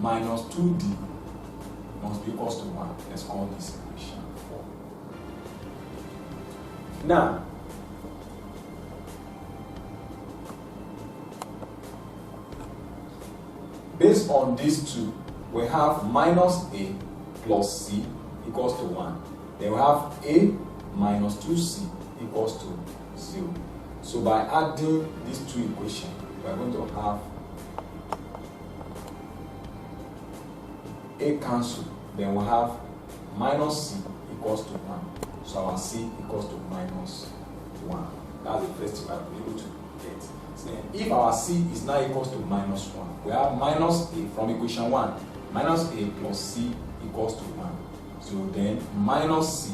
minus 2d must be equals to 1. Let's call this equation 4. Now, based on these two, we have minus a plus c equals to 1. Then we have a minus 2c equals to 0. So by adding these two equations, we are going to have a cancel. Then we have minus c equals to 1. So our c equals to minus 1. That's the first thing we are able to get. So then if our c is now equals to minus 1, we have minus a from equation 1. Minus a plus c equals to 1. So then minus a,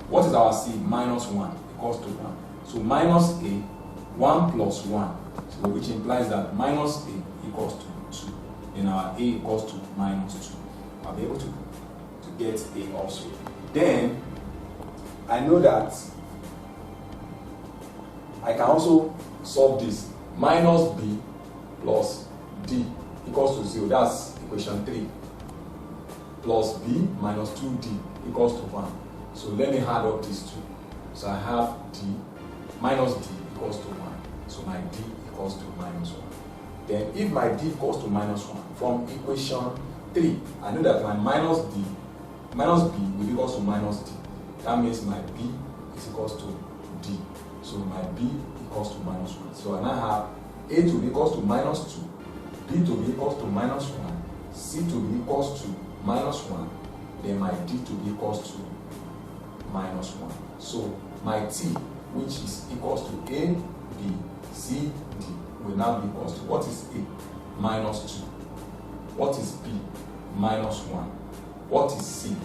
what is our c? Minus 1 equals to 1. So minus a, 1 plus 1, so which implies that minus a equals to 2. Then our a equals to minus 2. I'll be able to get a also. Then I know that I can also solve this. Minus b plus d equals to 0. That's equation 3. Plus b minus 2d equals to 1. So let me add up these two. So I have d minus d equals to 1. So my d equals to minus 1. Then if my d equals to minus 1, from equation 3, I know that my minus b will be equals to minus d. That means my b is equals to d. So my b equals to minus 1. So I now have a to be equals to minus 2, b to be equals to minus 1, c to be equals to minus 1, then my d to be equals to minus 1. So my t, which is equals to a, b, c, d, will now be equals to, what is a? Minus 2. What is b? Minus 1. What is c?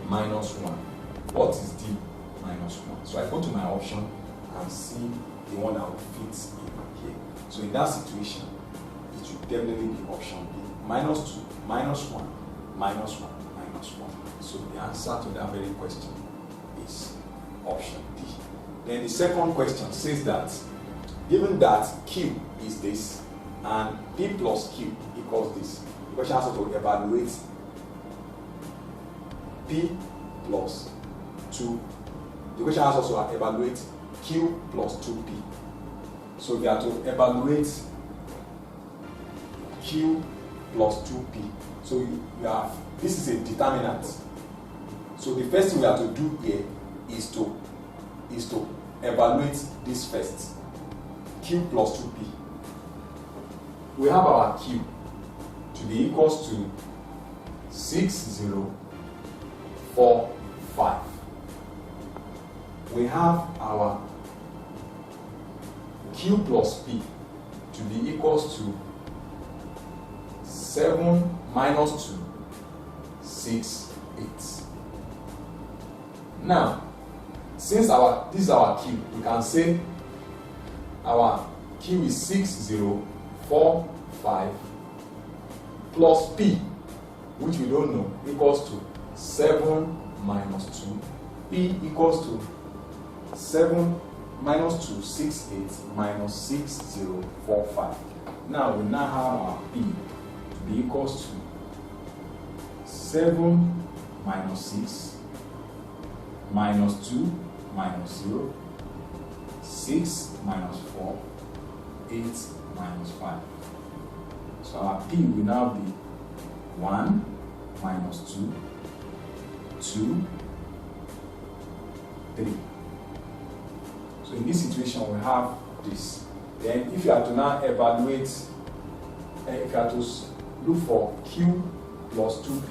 Minus 1. What is d? Minus 1. So I go to my option and see the one that will fit in here. So in that situation, it should definitely be option B. Minus 2, minus 1, minus 1, minus 1. So the answer to that very question is option D. Then the second question says that given that Q is this and P plus Q equals this, the question has to evaluate P plus 2. The question has also to evaluate Q plus 2P. So we have to evaluate Q plus 2P. So you have, this is a determinant. So the first thing we have to do here is to evaluate this first. Q plus 2P. We have our Q to be equals to 6045. We have our Q plus P to be equals to 7 minus 2, 6, 8. Now, since this is our Q, we can say our Q is 6045 plus P, which we don't know, equals to 7 minus 2. P equals to 7 minus 2, 6, 8 minus 6045. Now we now have our P to be equals to 7 minus 6 minus 2 minus 0, 6 minus 4, 8 minus 5. So our P will now be 1 minus 2, 2, 3. So in this situation we have this. Then if you have to now evaluate, if you have to look for Q plus 2P,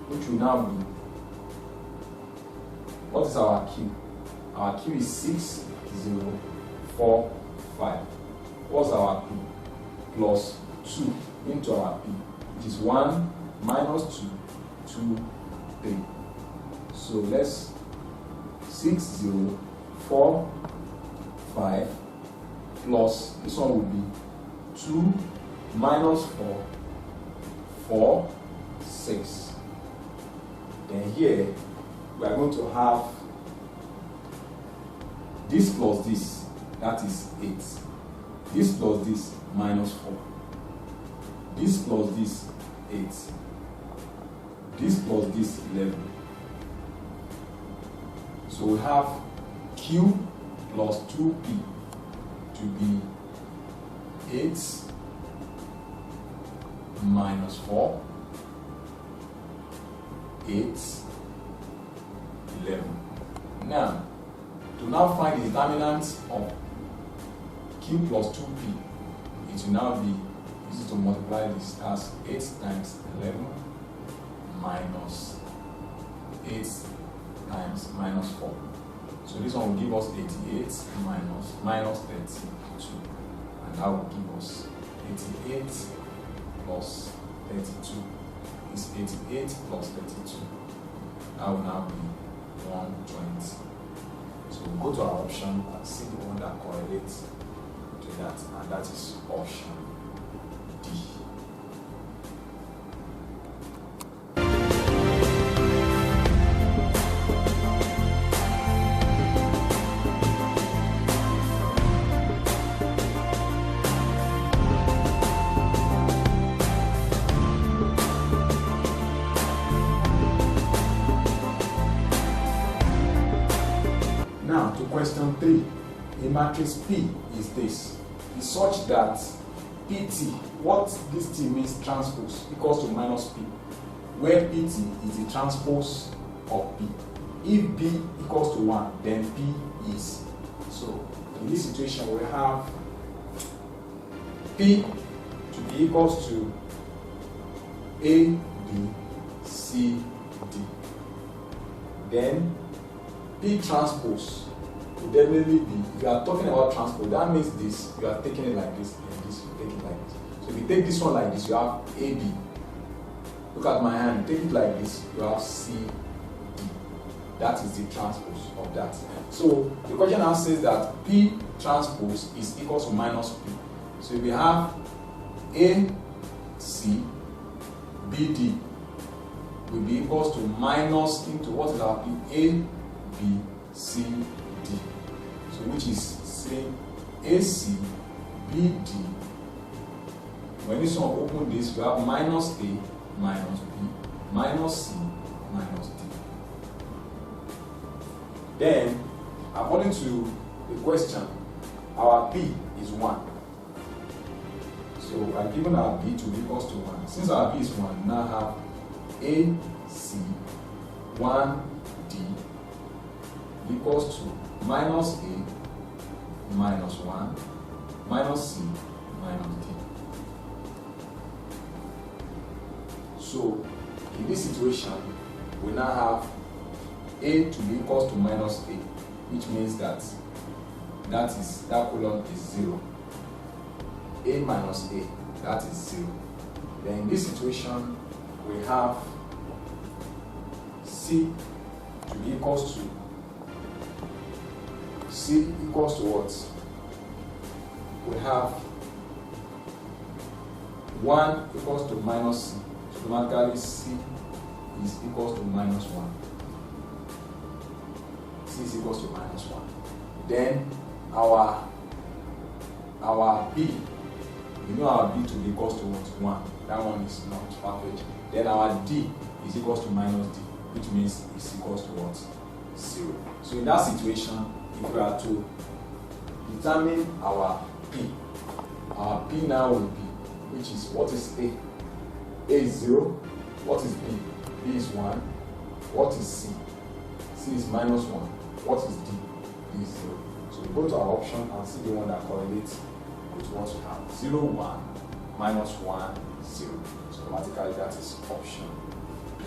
which will now be, what is our Q? Our Q is 6045. What's our P? Plus 2 into our P, which is 1 minus 2, 2, 3. So let's 6045 plus, this one will be 2 minus 4, 4, 6. Then here we are going to have this plus this, that is 8. This plus this, minus 4. this plus this 8, this plus this 11. So we have q plus 2p to be 8 minus 4, 8, 11. Now, to now find the determinant of q plus 2p, it will now be easy to multiply this as 8 times 11 minus 8 times minus 4. So this one will give us 88 minus 32. And that will give us 88 plus 32 is 88 plus 32. That will now be 120. So we'll go to our option and see the one that correlates to that, and that is option D. Now to question 3. A matrix P is this. It's such that PT, what this T means, transpose, equals to minus P, where PT is the transpose of P. If B equals to 1, then P is. So in this situation, we have P to be equals to A, B, C, D. Then P transpose will definitely be, if you are talking about transpose, that means this, you are taking it like this, and this, you take it like this. So if you take this one like this, you have AB. Look at my hand, take it like this, you have CD. That is the transpose of that. So the question now says that P transpose is equal to minus P. So if we have AC, BD will be equals to minus into what is our P? A, B, C, D. So which is saying AC, BD. When this one open this, we have minus A, minus B, minus C, minus D. Then, according to the question, our P is 1. So we are given our B to be equals to 1. Since our B is 1, we now have A, C, 1, D equals to minus A, minus 1, minus C, minus D. So, in this situation, we now have A to be equals to minus A, which means that that column is 0. A minus A, that is 0. Then in this situation, we have C to be equals to C equals to what? We have 1 equals to minus C. So automatically C is equals to minus 1. C is equals to minus 1. Then our B, we know our B to be equals to what? 1. That one is not perfect. Then our D is equals to minus D, which means it's equals to what? 0. So in that situation, if we are to determine our P now will be, which is what is A? A is 0. What is B? B is 1. What is C? C is minus 1. What is D? D is 0. So we go to our option and see the one that correlates with what we have. 0, 1, minus 1, 0. So automatically that is option B.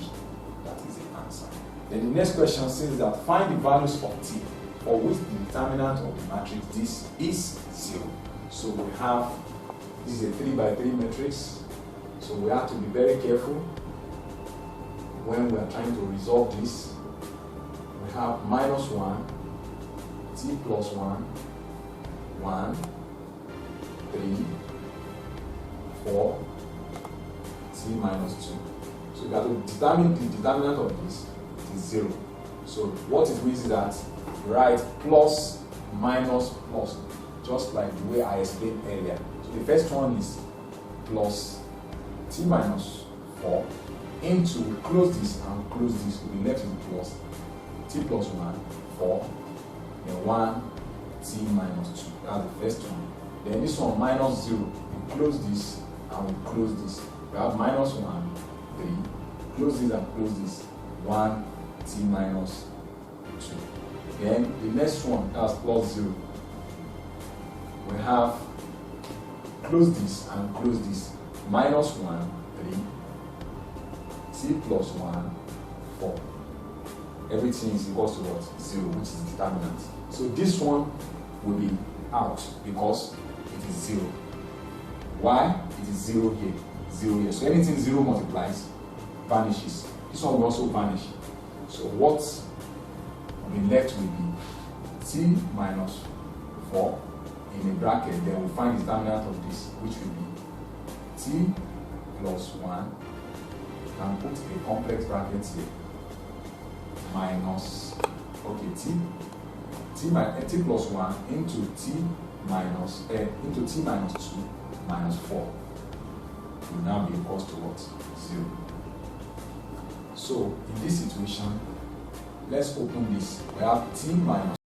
That is the answer. Then the next question says that find the values of T for which the determinant of the matrix this is 0. So we have, this is a 3 by 3 matrix. So we have to be very careful when we are trying to resolve this. We have minus 1, T plus 1, 1, 3, 4, T minus 2. So we have to determine the determinant of this is 0. So what it means is that write plus, minus, plus, just like the way I explained earlier. So the first one is plus t minus 4 into, we close this and close this, we'll be left with plus t plus 1, 4, then 1 t minus 2. That's the first one. Then this one minus 0, we close this and we close this. We have minus 1, 3, close this and close this, 1 t minus 2. Then the next one, that's plus 0. We have close this and close this, minus 1, 3, t plus 1, 4. Everything is equals to what? 0, which is the determinant. So this one will be out because it is 0. Why? It is 0 here, 0 here. So anything 0 multiplies, vanishes. This one will also vanish. So what will be left will be t minus 4 in a bracket. Then we'll find the determinant of this, which will be t plus 1, and put a complex bracket here, minus, okay, t plus 1 into t minus 2 minus 4 will now be equals to what? 0. So in this situation, let's open this. We have t minus